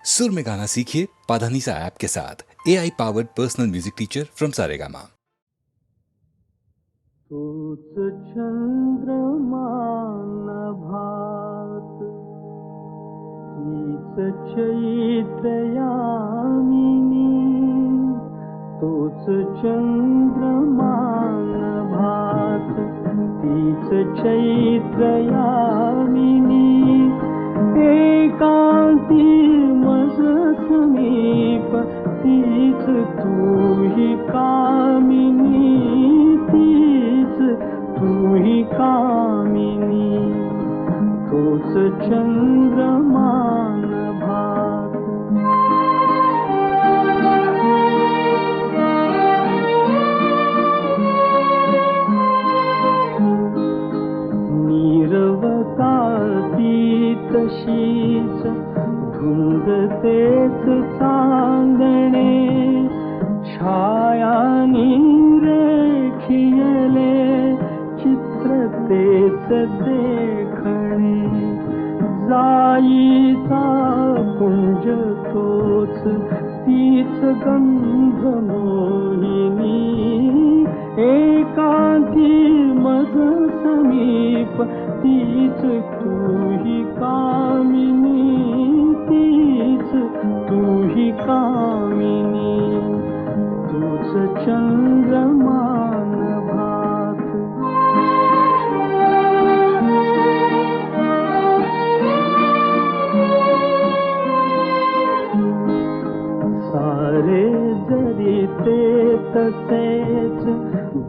सुर में गाना सीखिए पाधानीसा ऐप के साथ। AI powered personal music teacher from Saregama. तूच चंद्रमा नभात, तीच चैत्र यामिनी। तूच चंद्रमा नभात, तीच चैत्र यामिनी। एकांती मज समीप, तीच तू ही कामिनी। तीच तू ही कामिनी, तूच चंद्रमा नभात। नीरवता ती तशीच, धुंद तेच चांदणे। छाया रेखियले, चित्र तेच देखणे। जाईचा पुंज तोच, तीच गंध मोहिनी। एकांती मज समीप, तीच तू ही कामिनी। तीच तू ही कामिनी, तूच चंद्रमा नभात। सारे जरी ते तसेच,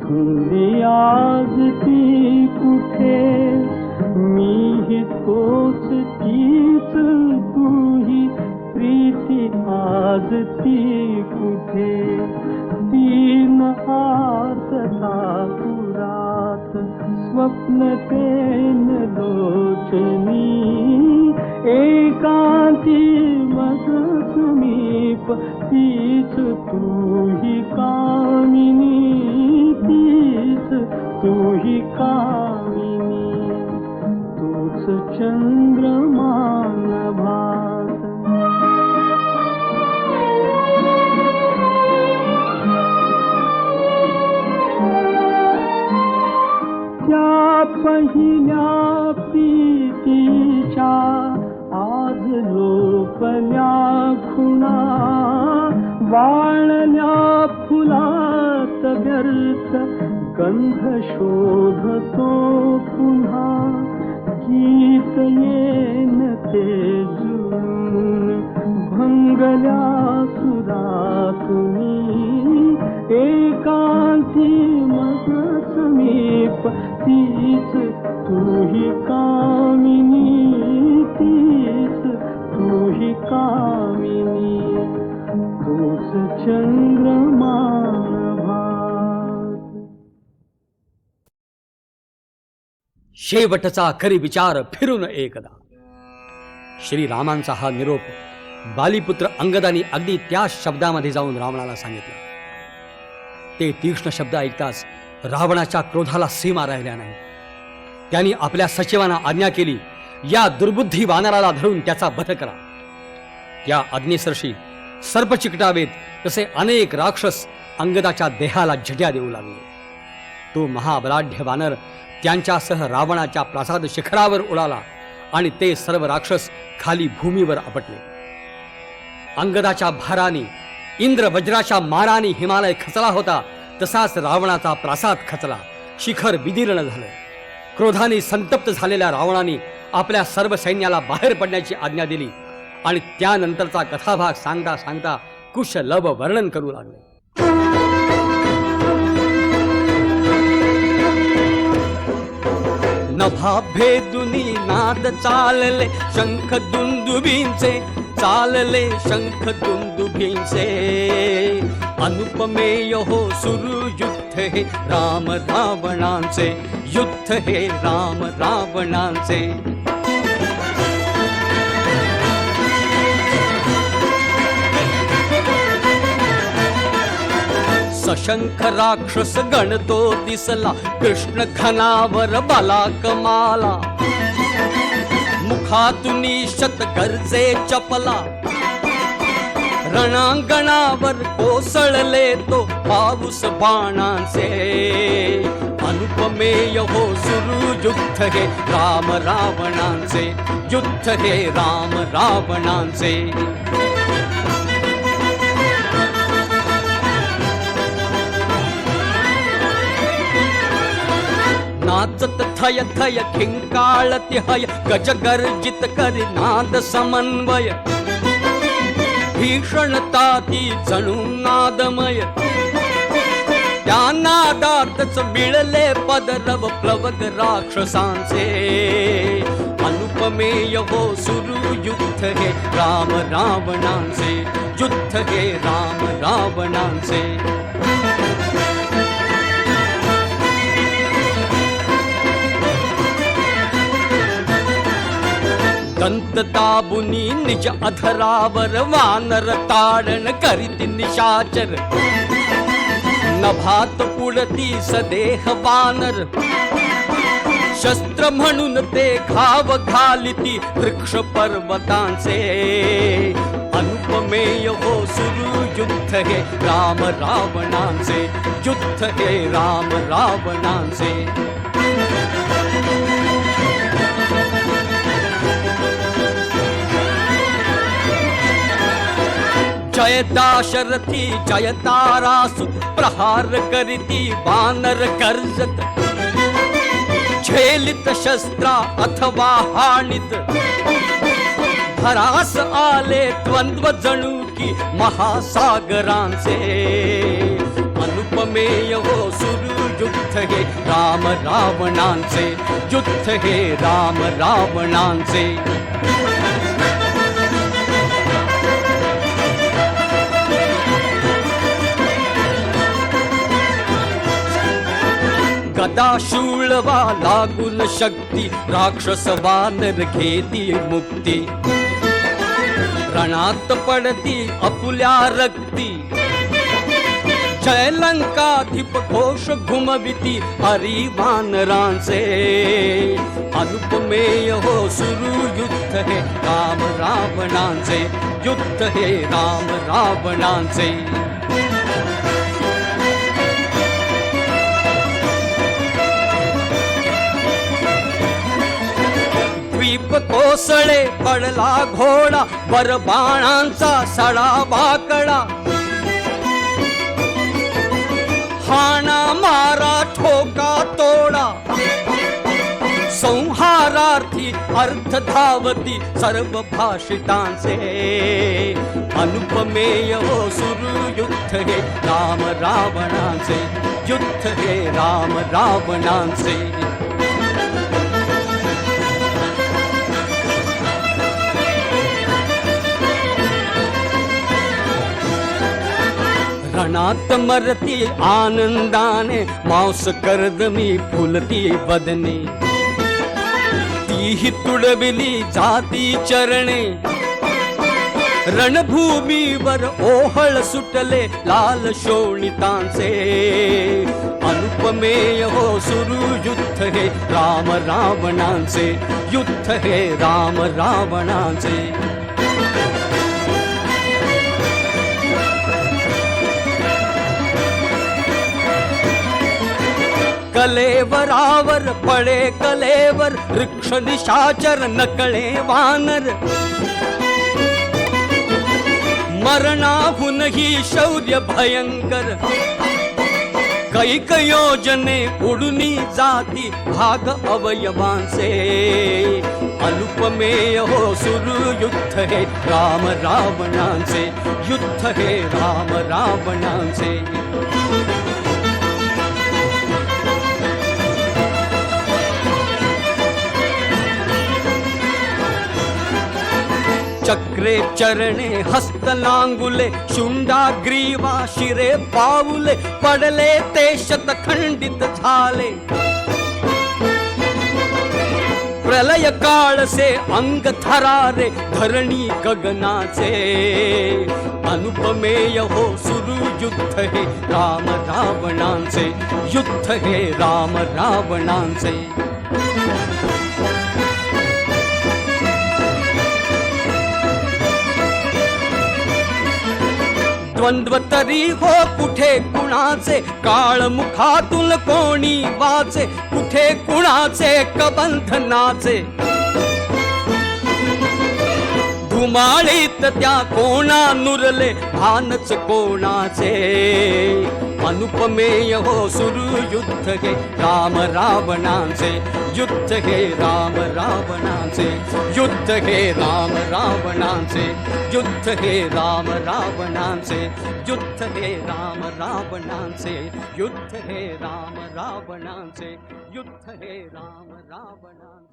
धुंदी आज ती कुठे। मीही तोच तीच तू ही, प्रीती आज ती कुठे। तीन आर्तता पुरात, स्वप्न तेन लोचनी। एकांती मज समीप, तीच तू ही कामिनी। तीच तू ही कामिनी, तूच चंद्रमा नभात। त्या पहिल्या प्रीतीच्या आज लोपल्या खुणा। वाळल्या फुलात व्यर्थ, गंध शोधतो पुन्हा। गीत येन ते जुळून, भंगल्या सुरातुनी। एकांती मज समीप, तीच तू ही कामिनी। तीच तू ही कामिनी, तूच चंद्रमा नभात। शेवटचा खरी विचार फिरून एकदा। श्रीरामांचा हा निरोप बालीपुत्र अंगदानी अगदी त्या शब्दामध्ये जाऊन रावणाला सांगितलं। ते तीक्ष्ण शब्द ऐकताच रावणाच्या क्रोधाला सीमा राहिल्या नाही। त्यांनी आपल्या सचिवांना आज्ञा केली, या दुर्बुद्धी वानराला धरून त्याचा वध करा। या आज्ञेसरशी सर्प चिकटावेत तसे अनेक राक्षस अंगदाच्या देहाला झटया देऊ लागले। तो महाबलाढ्य वानर त्यांच्यासह रावणाच्या प्रासाद शिखरावर उडाला आणि ते सर्व राक्षस खाली भूमीवर आपटले। अंगदाच्या भाराने, इंद्र वज्राच्या माराने हिमालय खचला होता, तसाच रावणाचा प्रासाद खचला, शिखर विदीर्ण झालं। क्रोधाने संतप्त झालेल्या रावणाने आपल्या सर्व सैन्याला बाहेर पडण्याची आज्ञा दिली आणि त्यानंतरचा कथाभाग सांगता सांगता कुशलभ वर्णन करू लागले। नभा भेदुनी नाद चालले, शंख दुंदुभींचे चालले, शंख दुंदुभींचे। अनुपमेय हो सुरू युद्ध हे राम रावणांचे, युद्ध हे राम रावणांचे। सशंख राक्षस गणतो दिसला, कृष्ण घनावर बाला कमाला। मुखातून शत गरजे चपला, रणांगणावर कोसळले तो पाऊस बाणांचे अनुपमेय हो सुरू युद्ध हे राम रावणांचे युद्ध हे राम रावणांचे नाचत थय थय खिंकाळती हय गज गर्जित करी नाद समन्वय भीषणता ती जणू नादमय त्या नादातच मिळले पदरव प्लवग राक्षसांचे अनुपमेय हो सुरू युद्ध हे राम रावणांचे युद्ध हे राम रावणांचे दंत दाबुनी निज अधरावर वानर ताडण करीती निशाचर नभात पुढती सदेह वानर शस्त्र म्हणून ते घाव घालिती वृक्ष पर्वतांचे अनुपमेय हो सुरू युद्ध हे राम रावणांचे युद्ध हे राम रावणांचे जय दाशरथी जय तारासु प्रहार करीती वानर कर्जत झेलित शस्त्रा अथवा हाणित भरास आले द्वंद्व जणू की महासागरांचे अनुपमेय हो सुरू युद्ध हे राम रावणांचे युद्ध हे राम रावणांचे गदा शूळवा लागून शक्ती राक्षस वानर घेती मुक्ती रणात पडती अपुल्या रक्ती जय लंकाधिप घोष घुमविती हरी वानरांचे अनुपमेय हो सुरू युद्ध हे राम रावणांचे युद्ध हे राम रावणांचे दीप कोसळे पडला घोडा वर बाणांचा सडा वाकडा हाणा मारा ठोका तोडा संहारार्थी अर्थ धावती सर्व भाषितांचे अनुपमेय हो सुरू युद्ध हे राम रावणांचे युद्ध हे राम रावणांचे रणात मरती आनंदाने मांस कर्दमी फुलती बदने तीही तुडविली जाती चरणे रणभूमीवर ओहळ सुटले लाल शोणितांचे अनुपमेय हो सुरू युद्ध हे राम रावणांचे युद्ध हे राम रावणांचे कलेवरावर पडे कलेवर वृक्ष निशाचर नकळे वानर मरणाहूनही शौर्य भयंकर कैक योजने उडुनी जाती भाग अवयवांचे अनुपमेय हो सुरू युद्ध हे राम रावणांचे युद्ध हे राम रावणांचे चक्रे चरणे हस्त लांगुले शुंडा ग्रीवा शिरे पाऊले पडले ते शतखंडित झाले प्रलय काळ से अंग थरारे धरणी गगनाचे अनुपमेय हो सुरू युद्ध हे राम रावणांचे युद्ध हे राम रावणांचे द्वंद्व तरी हो कुठे कुणाचे, काळ मुखातून कोणी वाचे, कुठे कुणाचे कबंधनाचे. धुमाळीत त्या कोणा नुरले भानच कोणाचे. अनुपमेय हो सुरू युद्ध हे राम रावणाचे, युद्ध हे राम रावणाचे, युद्ध हे राम रावणाचे, युद्ध हे राम रावणाचे, युद्ध हे राम रावणाचे, युद्ध हे राम रावणाचे, युद्ध हे राम रावणाचे.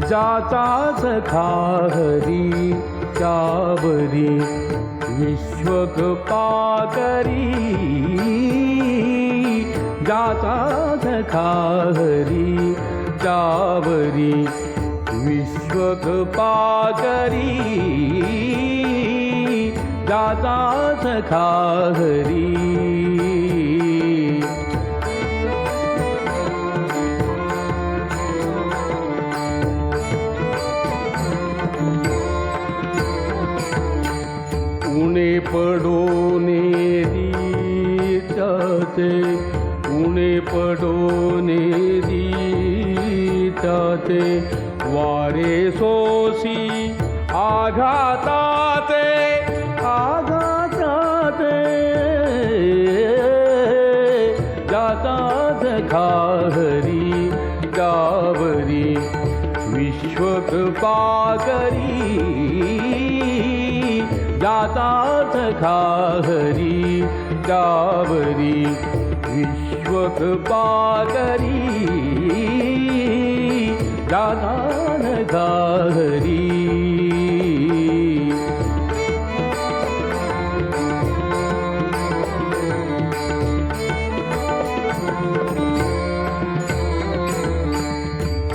ज्याचा सखा हरी त्यावरी विश्वकृपा करी. ज्याचा सखा हरी त्यावरी विश्वकृपा करी. ज्याचा सखा हरी. उने पडोने दीचाचे, उने पडोने दीचाचे, वारे सोसी आघाताचे, आघाताचे. ज्याचा सखा हरी त्यावरी विश्वकृपा करी. ज्याचा सखा हरी त्यावरी विश्वकृपा करी. ज्याचा सखा हरी.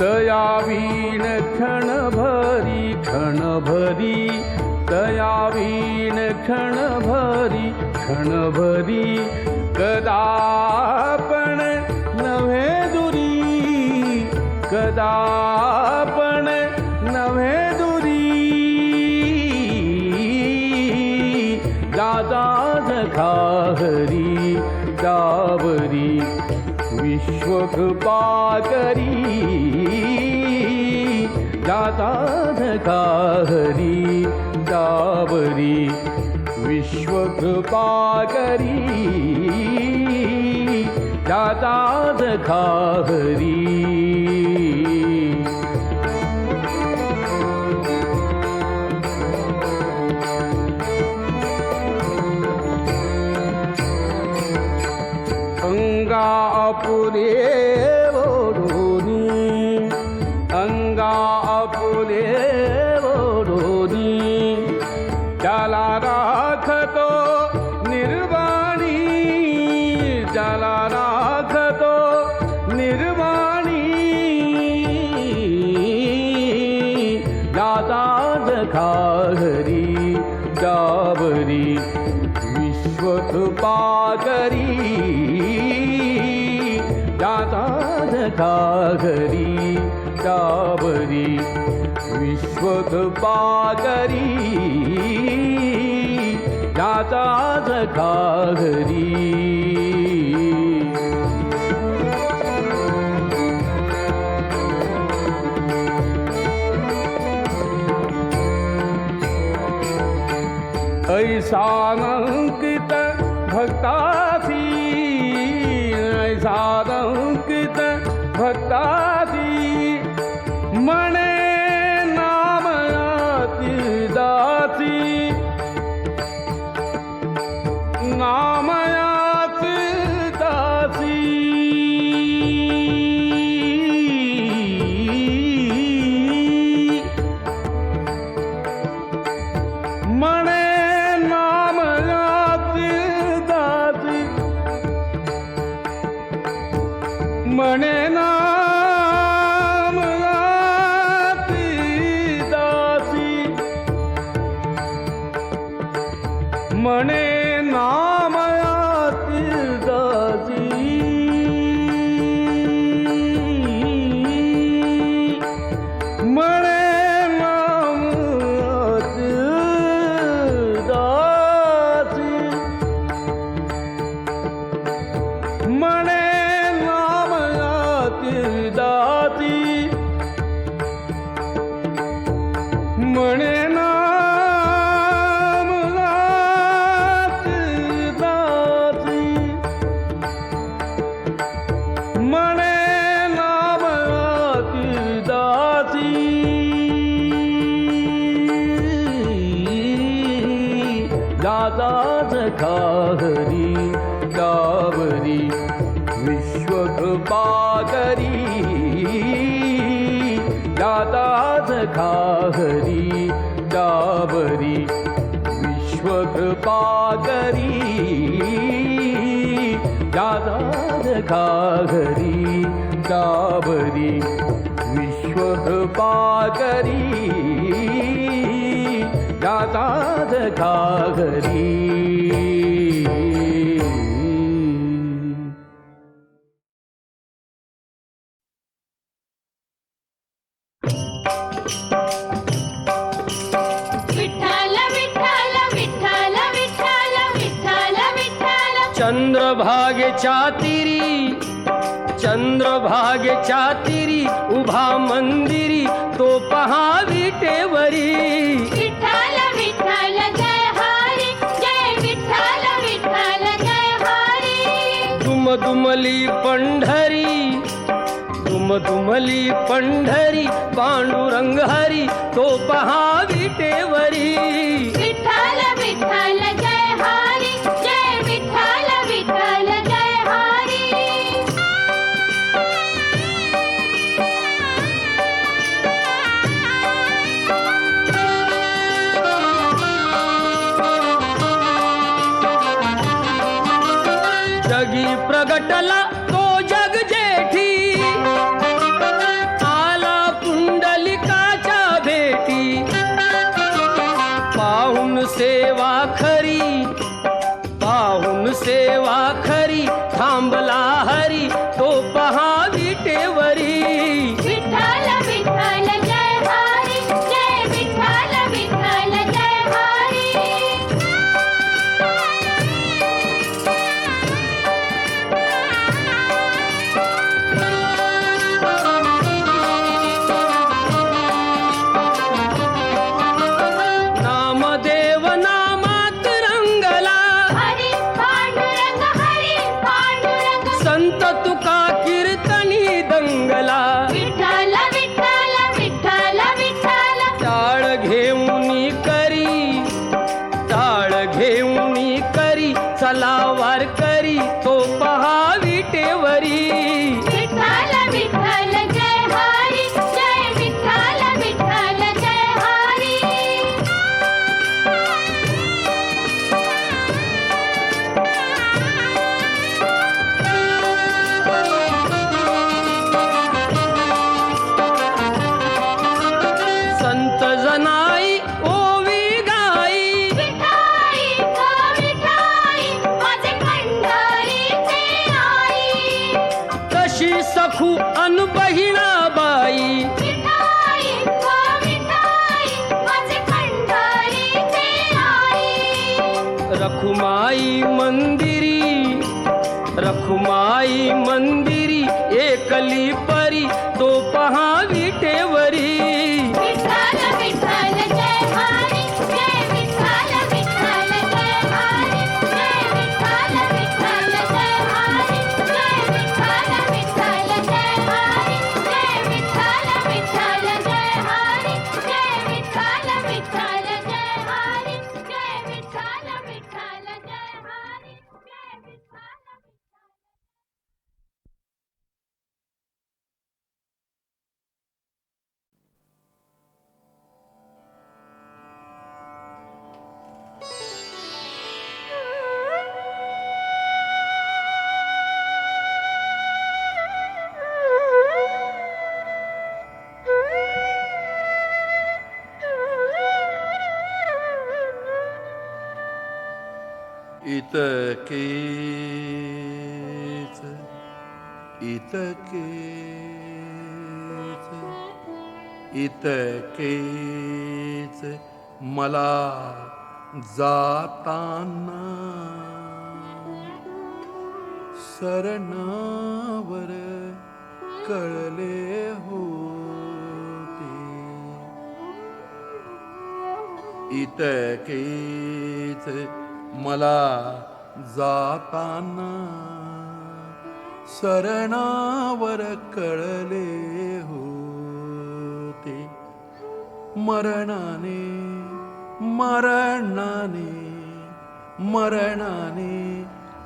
तया वीण क्षणभरी क्षणभरी, तया वीण क्षणभरी क्षणभरी, कदापण नव्हे दुरी, कदापण नव्हे दुरी. ज्याचा सखा हरी त्यावरी विश्वकृपा करी. ज्याचा सखा हरी त्यावरी विश्वकृपा करी. ज्याचा सखा हरी. अंगा आपुले ओढोनी, अंगा आपुले ओढोनी, त्याला राखतो निर्वाणी, त्याला राखतो निर्वाणी. ज्याचा सखा हरी त्यावरी विश्वकृपा करी. ज्याचा सखा हरी त्यावरी विश्वकृपा करी. ज्याचा सखा हरी. ऐसानंकित भक्तासी, ऐसानंकित भक्तासी, मने नामयाती दासी, नामयाती दासी. मने मने नाम याती दासी, मने नाम याती दासी. डावरी विश्वकृपाकरी दादाज घाहरी डावरी विश्वकृपाकरी दादाज घाहरी डावरी विश्वकृपाकरी दादाज घाहरी. चंद्रभागेच्या तिरी उभा मंदिरी तो पहा विटेवरी. विठ्ठल विठ्ठल जय हरी जय विठ्ठल विठ्ठल जय हरी. दुमदुमली पंढरी पांडुरंग हरी तो पहा विटेवरी. विठ्ठल विठ्ठल जय हरी जय विठ्ठल विठ्ठल जय हरी. जगी प्रगटला तो जग जेठी आला पुंडलिकाच्या भेटी. पाहून सेवा खरी थांबला हरी तो पहा विटेवरी. विठ्ठल विठ्ठल जय हरी जय विठ्ठल विठ्ठल जय हरी. नामदेव नामात रंगला हरी पांडुरंग संत तुका कीर्तनी दंगला. विठ्ठल विठ्ठल विठ्ठल विठ्ठल. टाळ घेऊनी करी चला वार करी तो पहा विटेवरी. विठ्ठल विठ्ठल जय हरी जय विठ्ठल विठ्ठल जय हरी. संत जनाई ओवी गाई विठाई गो विठाई माझे पंढरीचे आई. तशी सखू अन बहिणाबाई. विठाई गो विठाई माझे पंढरीचे आई. रखुमाई मंदिरी एकली परी तो पहा विटेवरी. विठ्ठल विठ्ठल जय हरी जय विठ्ठल विठ्ठल जय हरी जय विठ्ठल विठ्ठल जय हरी जय विठ्ठल विठ्ठल जय हरी जय विठ्ठल विठ्ठल जय हरी जय विठ्ठल विठ्ठल जय हरी जय विठ्ठल विठ्ठल जय हरी जय विठ्ठल. इतकेच मला जाताना सरणावर कळले होते. इतकेच मला जाताना सरणावर कळले होते. मरणाने मरणाने मरणाने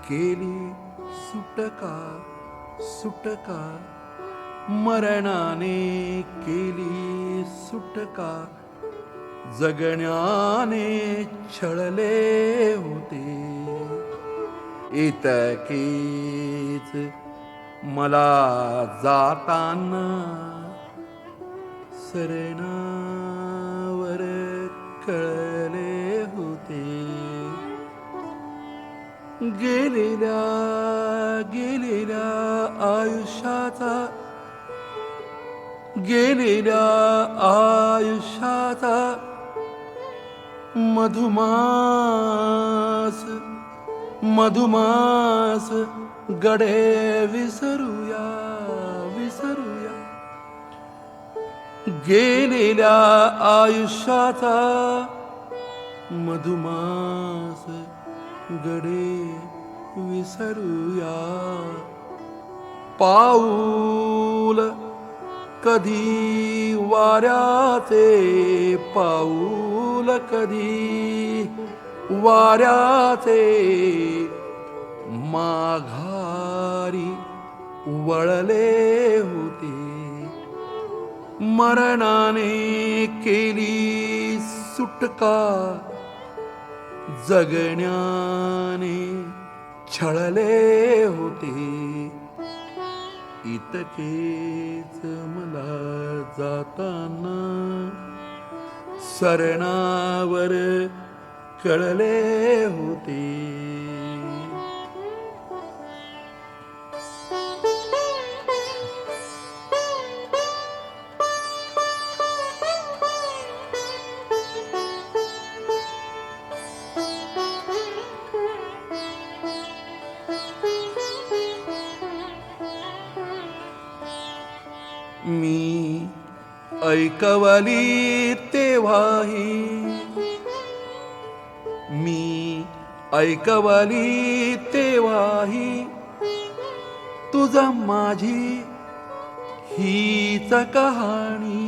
केली सुटका सुटका मरणाने केली सुटका जगण्याने छळले होते इतकेच मला जाताना सरणावर कळले होते गेलेल्या गेलेल्या आयुष्याचा गेलेल्या आयुष्याचा मधुमास मधुमास गडे विसरूया विसरूया गेलेल्या आयुष्याचा मधुमास गडे विसरूया पाऊल कधी वाऱ्याचे पाऊल कधी वाऱ्याचे माघारी वळले होते मरणाने केली सुटका जगण्याने छळले होते इतकेच मला जाताना सरणावर कळले होते मी ऐकवली तेव्हाही मी ऐकवली तेव्हाही तुझा माझी हीच कहाणी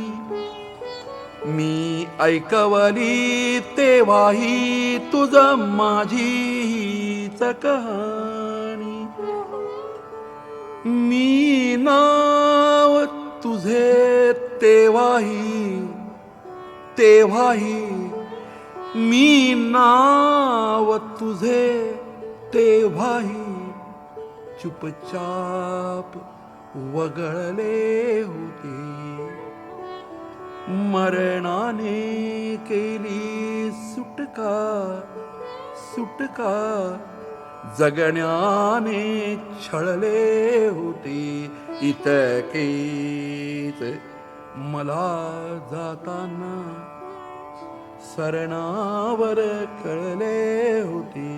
मी ऐकवली तेव्हाही तुझा माझी हीच कहाणी मी नाव तुझे तेव्हाही तेव्हाही मी नाव तुझे तेव्हाही चुपचाप वगळले होते मरणाने केली सुटका सुटका जगण्याने छळले होते इतकेच मला जाताना सरणावर कळले होते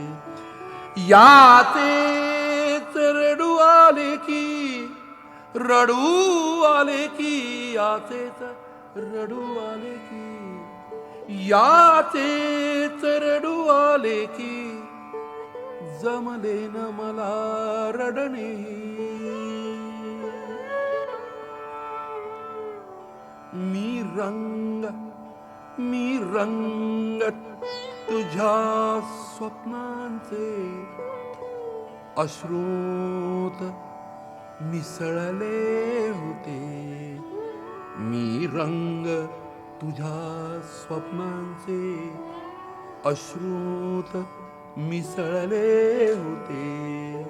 यातेच रडू आले की रडू आले की यातेच रडू आले की यातेच रडू आले की जमले न मला रडणे मी रंग तुझ्या स्वप्नांचे अश्रूत मिसळले होते मी रंग तुझ्या स्वप्नांचे अश्रूत मिसळले होते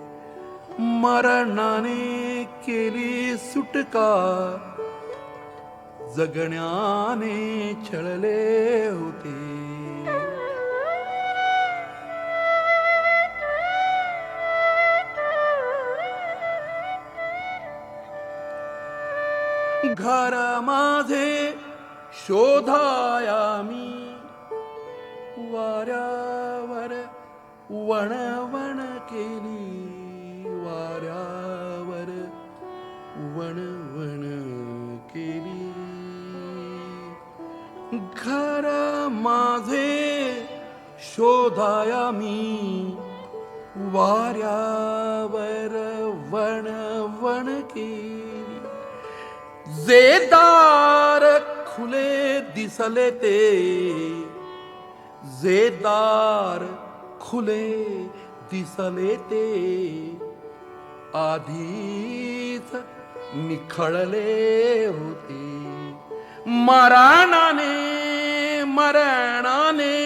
मरणाने केली सुटका जगण्याने छळले होते घर माझे शोधाया मी वाऱ्यावर वणवण केली वाऱ्यावर वणवण केली घर माझे शोधाया मी वाऱ्यावर वणवण केली जे दार खुले दिसले ते जे दार खुले दिसले ते आधीच निखळले होते. मरणाने मरणाने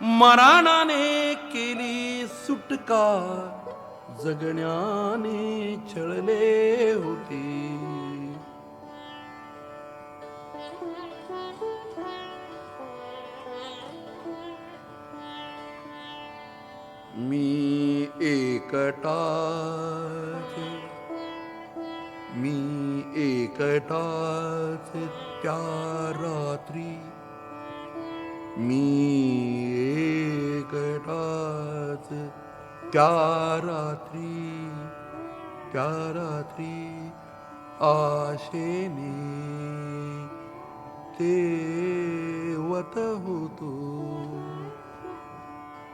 मरणाने केली सुटका, जगण्याने छळले होते. मी एकटाच त्या रात्री, मी एकटाच त्या रात्री आशेने तेवत होतो.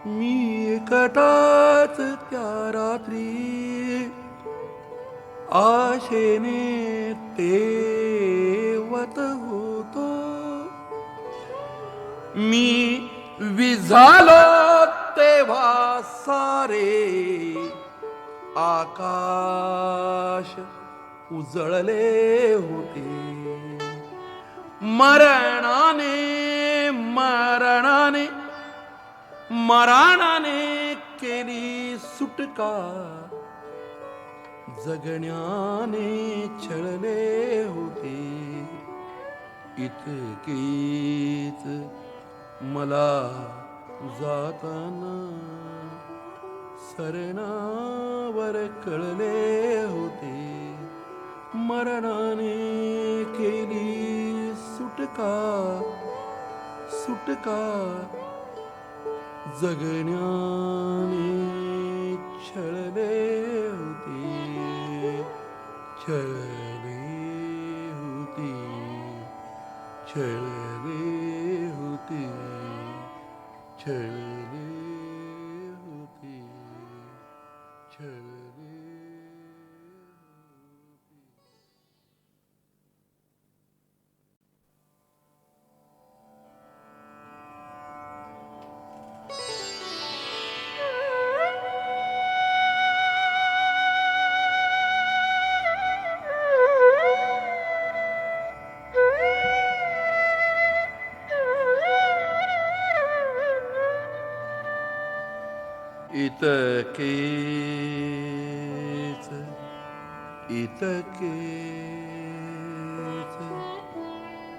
मी एकटाच त्या रात्री आशेने तेवत होतो. मी विझालो तेव्हा सारे आकाश उजळले होते. मरणाने मरणाने मरणाने केली सुटका, जगण्याने छळले होते. इतकेच मला जाताना सरणावर कळले होते. मरणाने केली सुटका, जगण्याने छळले होते. छळले होते. छळले होते. छळले होते. छळले. इतकेच इतकेच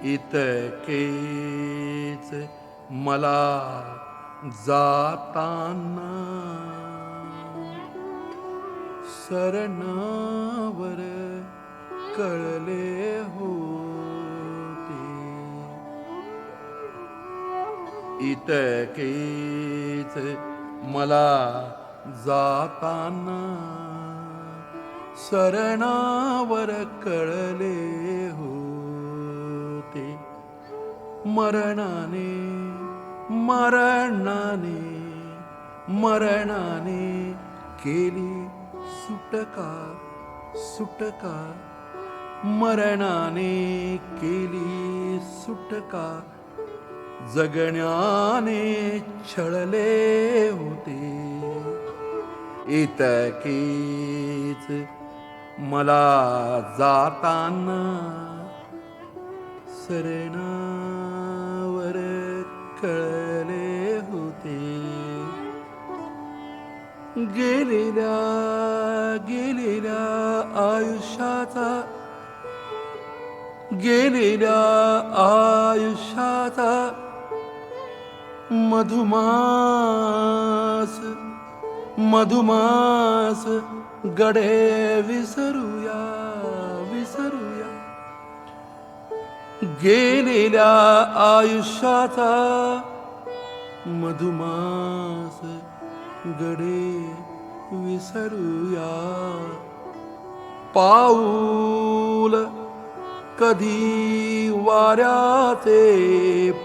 इतकेच मला जाताना सरणावर कळले होते. इतकेच मला जाताना सरणावर कळले होते. मरणाने मरणाने मरणाने केली सुटका, मरणाने केली सुटका, जगण्याने छळले होते. इतकेच मला जाताना सरणावर कळले होते. गेलेल्या आयुष्याचा मधुमास गडे विसरूया. गेलेल्या आयुष्याचा मधुमास गडे विसरूया. पाऊल कधी वाऱ्याचे,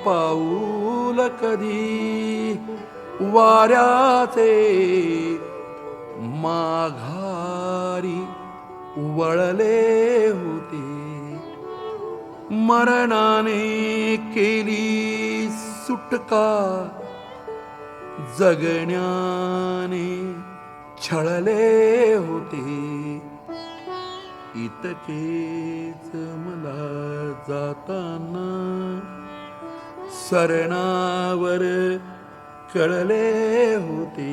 पाऊल कधी वाऱ्याचे माघारी वळले होते. मरणाने केली सुटका, जगण्याने छळले होते. इतकेच मला जाताना सरणावर कळले होते.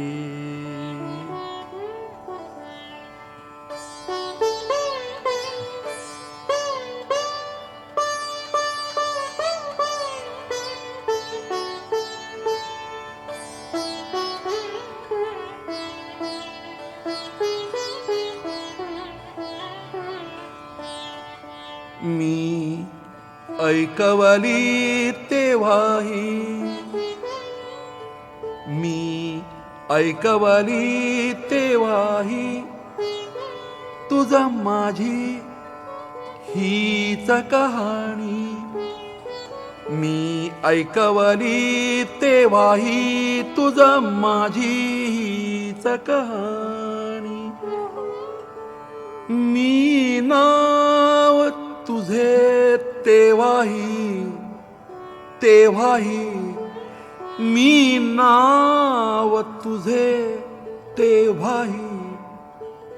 मी ऐकवली तेव्हाही, मी ऐकवली तेव्हाही तुझा माझी हीच कहाणी. मी ऐकवली तेव्हाही तुझा माझी हीच कहाणी. मी नाव तुझे तेव्हाही तेव्हाही, मी नाव तुझे तेव्हाही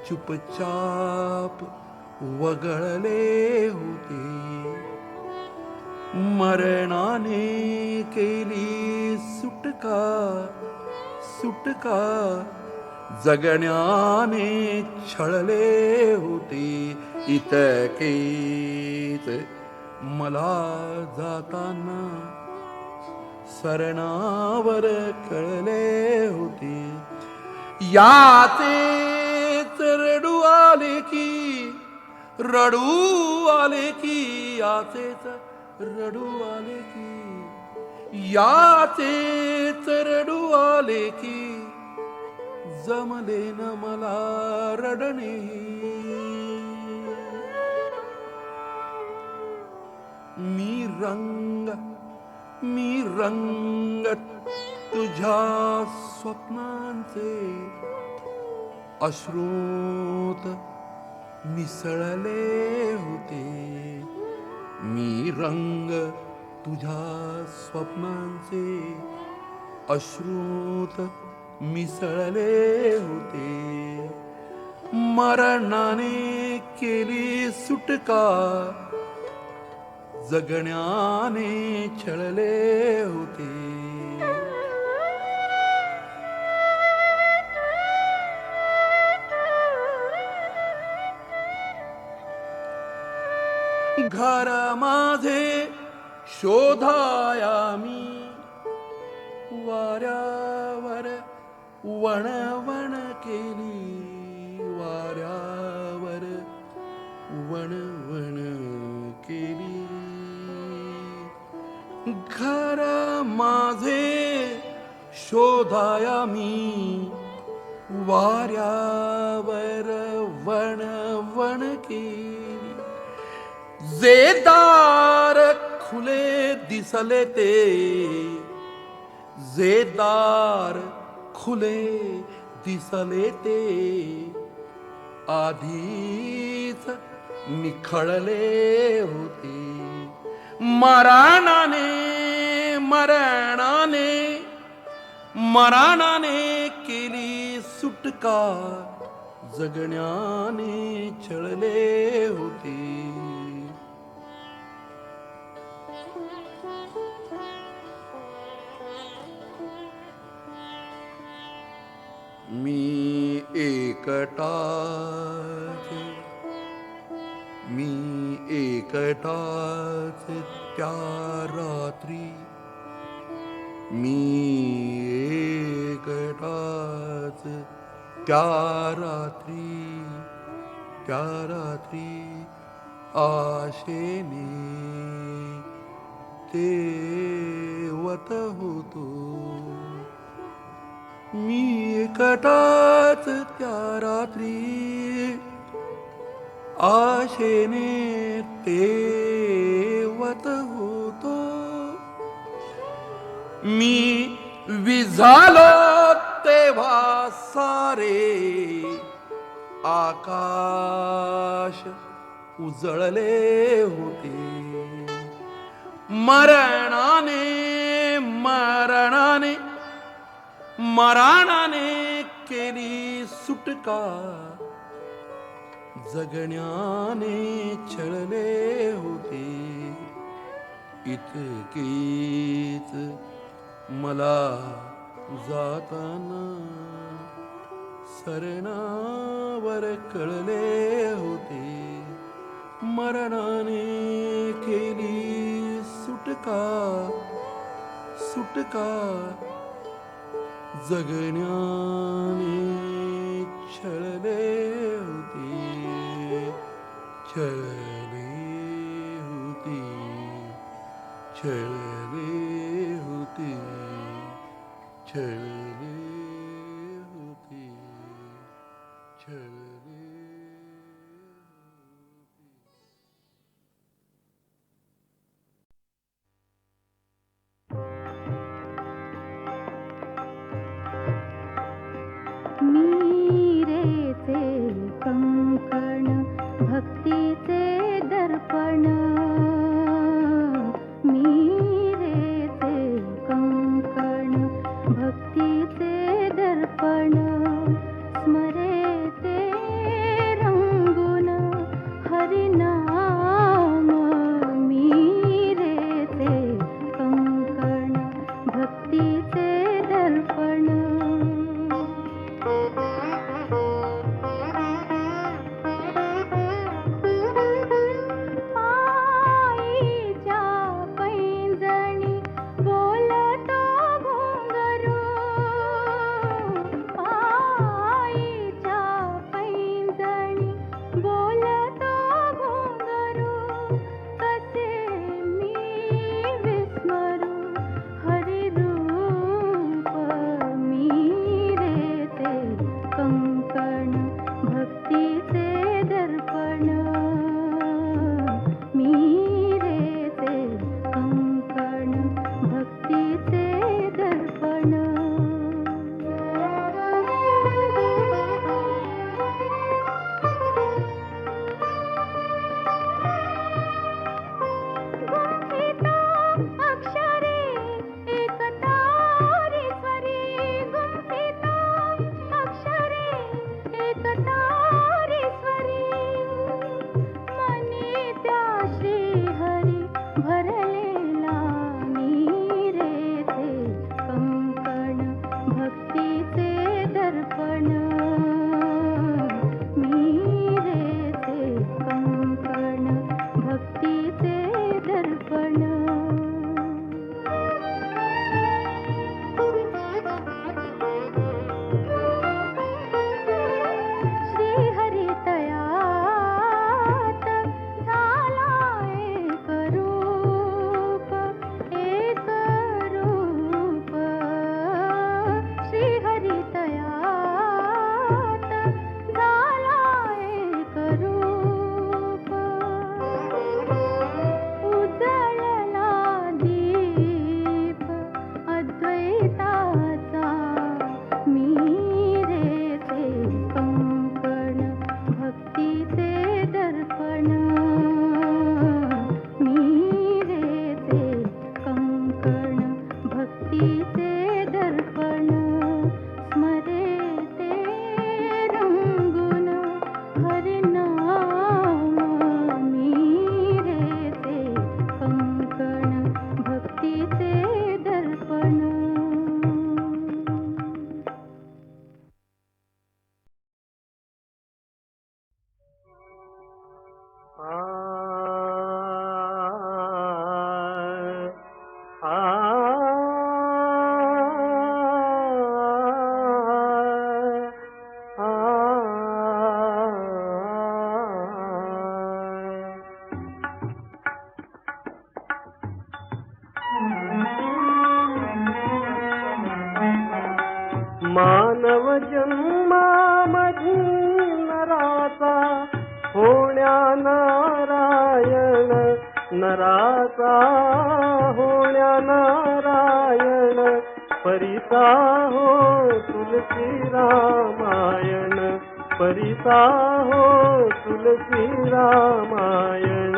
चुपचाप वगळले होते. मरणाने केली सुटका सुटका, जगण्याने छळले होते. इतकेच मला जाताना सरणावर कळले होते. याचेच रडू आले की रडू आले की, याचेच रडू आले की, याचेच रडू आले की, जमले न मला रडणे. मी रंग तुझ्या स्वप्नांचे अश्रूत मिसळले होते. मी रंग तुझ्या स्वप्नांचे अश्रूत मिसळले होते. मरणाने केली सुटका, जगण्याने छळले होते. घर माझे शोधाया मी, वाऱ्यावर वणवण केली, वाऱ्यावर वणवण केली. घर माझे शोधाया मी, वाऱ्यावर वणवण केली. जे दार खुले दिसले ते, जे दार खुले दिसले ते, आधीच निखळले होते. मरणाने मरणाने मरणाने केली सुटका, जगण्याने छळले होते. मी एकटाच त्या रात्री, मी एकटाच त्या रात्री आशेने तेवत होतो. मी एकटाच त्या रात्री आशेने तेवत होतो. मी विझालो तेव्हा सारे आकाश उजळले होते. मरणाने केली सुटका, जगण्याने छळले होते. इतकेच मला जाताना सरणावर कळले होते. मरणाने केली सुटका, सुटका जगण्याने छळले होते, छळले होते, छळले होते, छळले होते, छळले. मीरेचे कंकण भक्तीचे दर्पण, मीरेचे कंकण भक्तीचे दर्पण, स्मरेते रंगून हरिनाम. मीरेचे कंकण भक्तीचे दर्पण. आईच्या पैंजणी बोलतो घुंगरू, आईच्या पैंजणी बोलतो घुंगरू, कसे मी विस्मरू हरिरूप. मीरेचे कंकण भक्तीचे दर्पण, मीरेचे कंकण भक्तीचे दर्पण. गुंफितो अक्षरे एक तारेश्वरी, गुंफितो अक्षरे एक तारेश्वरी, मनी त्या श्रीहरी भरलेला. मीरेचे कंकण भक्तीचे दर्पण, मीरेचे कंकण भक्तीचे दर्पण. श्रीहरी तयात झाला एक रूप, एक रूप. श्रीहरी तयात झाला एक रूप. उजळला दीप अद्वैताचा. मीरेचे कंकण भक्तीचे दर्पण, मीरेचे कंकण भक्तीचे दर्पण, स्मरेते रंगून हरिनाम. मीरेचे कंकण भक्तीचे दर्पण. मानव जन्मामधी नराचा होण्या नारायण, नराचा होण्या नारायण, परिसा हो तुलसी रामायण, परिसा हो तुलसी रामायण.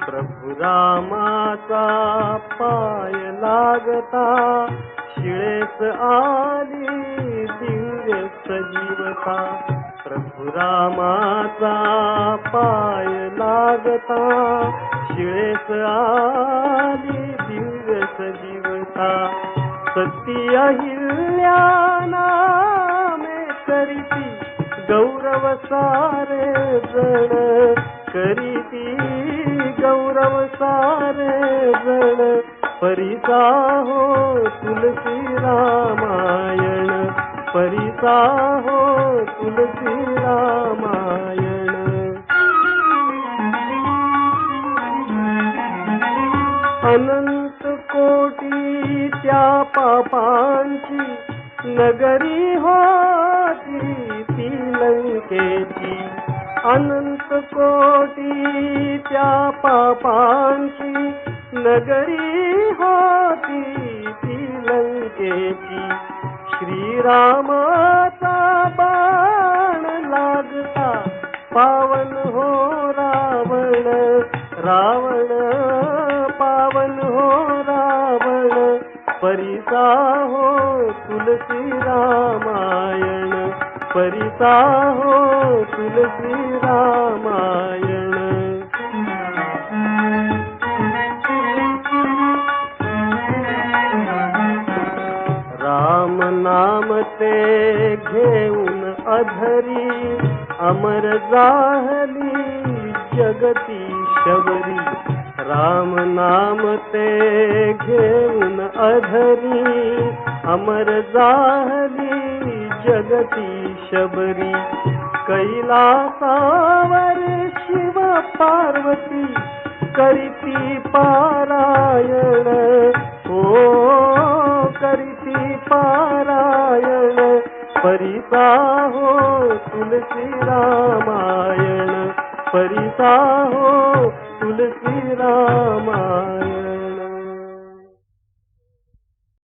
प्रभु रामाचा पाय लागता शिळेच आली दिव्य सजीवता प्रभु रामाचा पाय लागता शिळेच आली दिव्य सजीवता सती अहिल्या नामे करीती गौरव सारे जण करीती गौरव सारे जण परिसा हो तुलसी रामायण परिसा हो तुलसी रामायण अनंत कोटी त्या पापांची नगरी होती ती लंकेची अनंत कोटी त्या पापांची नगरी होती ती लंकेची श्रीरामाचा बाण लागता पावन हो रावण रावण पावन हो रावण परिसा हो तुलसी रामायण परिसा हो तुलसी रामायण राम नाम ते घेऊन अधरी अमर जाहली जगती शबरी राम नाम ते घेऊन अधरी अमर जाहली जगती शबरी कैलासावर शिव पार्वती करीती पारायण ओ करीती पारायण परिसा हो तुलसी रामायण परिसा हो तुलसी रामायण